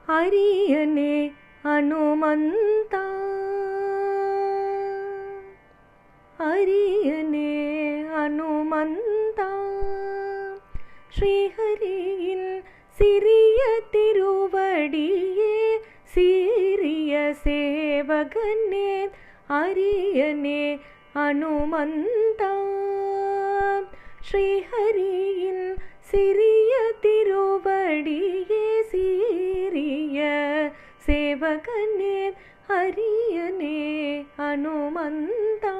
ಅರಿಯನೆ ಹನುಮಂತ ಅರಿಯನೆ ಹನುಮಂತ ஸ்ரீஹரியின் சிறிய திருவடியே சீரிய சேவகனே அரியனே ஹனுமந்தா ஸ்ரீஹரியின் சிறிய திருவடியே சீரிய சேவகனே அரியனே ஹனுமந்தா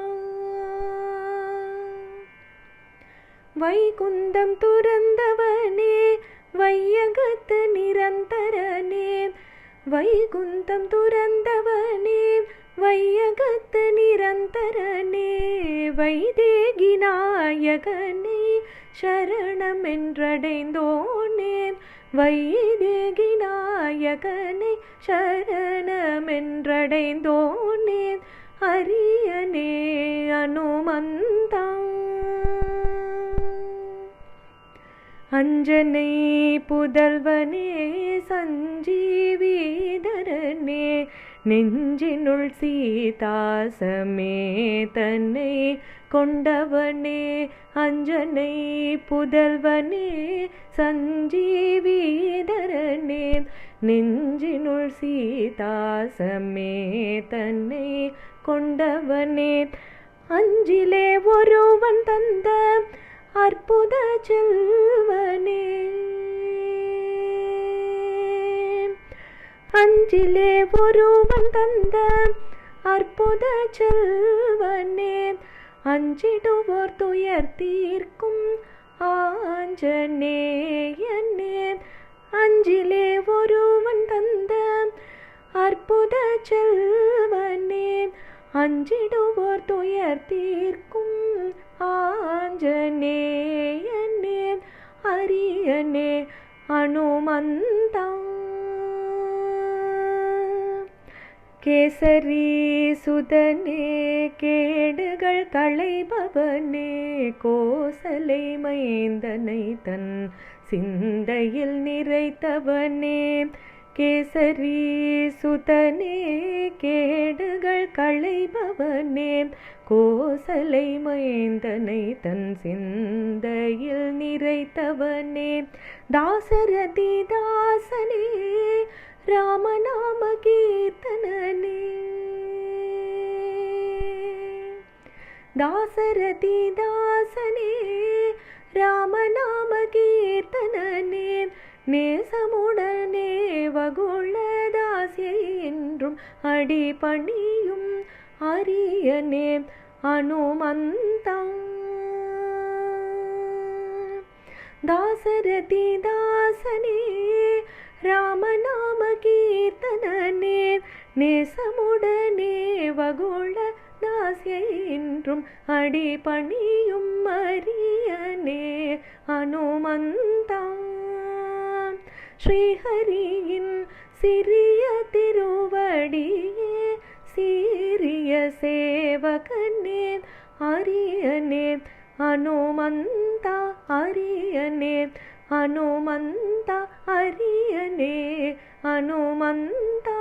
வைகுந்தம் துறந்தவனே வையகத்து நிரந்தரனே வைகுந்தம் துறந்தவனே வையகத்து நிரந்தரனே வைதேகி நாயகனே சரணம் என்றடைந்தோனே வைதேகி நாயகனே சரணம் என்றடைந்தோனே அரியனே ஹனுமந்தா அஞ்சனை புதல்வனே சஞ்சீவிதரனே நெஞ்சினுள் சீதாசமேதனை கொண்டவனே அஞ்சனை புதல்வனே சஞ்சீவிதரனே நெஞ்சினுள் சீதாசமேதனை கொண்டவனே அஞ்சிலே ஒருவன் தந்த அற்புத செல்வனே அஞ்சிலே ஒருவன் தந்த அற்புத செல்வனே அஞ்சிடுவோர் துயர் தீர்க்கும் ஆஞ்சநேயனே அஞ்சிலே ஒருவன் தந்த அற்புத செல்வனே அஞ்சிடுவோர் துயர் தீர்க்கும் ஆஞ்சநேயனே அரியனே ஹனுமந்தா கேசரி சுதனே கேடுகள் களைபவனே கோசலை மைந்தனை தன் சிந்தையில் நிறைத்தவனே கேசரி சுதனே கேடுகள் களைபவனே கோசலை மைந்தனை தன் சிந்தையில் நிறைத்தவனே தாசரதி தாசனே ராமநாம கீர்த்தனனே தாசரதி தாசனே ராமநாம கீர்த்தனனே நேசமுடனே வகுளதாசியை என்றும் அடிபணியும் அரியனே ஹனுமந்தா தாசரதி தாசனே ராமநாம கீர்த்தனனே நேசமுடனே வகுள தாசியை என்றும் அடிபணியும் அரியனே ஹனுமந்தா ஸ்ரீஹரியின் சிறிய திருவடியே சீரிய சேவகனே அரியனே ஹனுமந்தா அரியனே ஹனுமந்தா அரியனே ஹனுமந்தா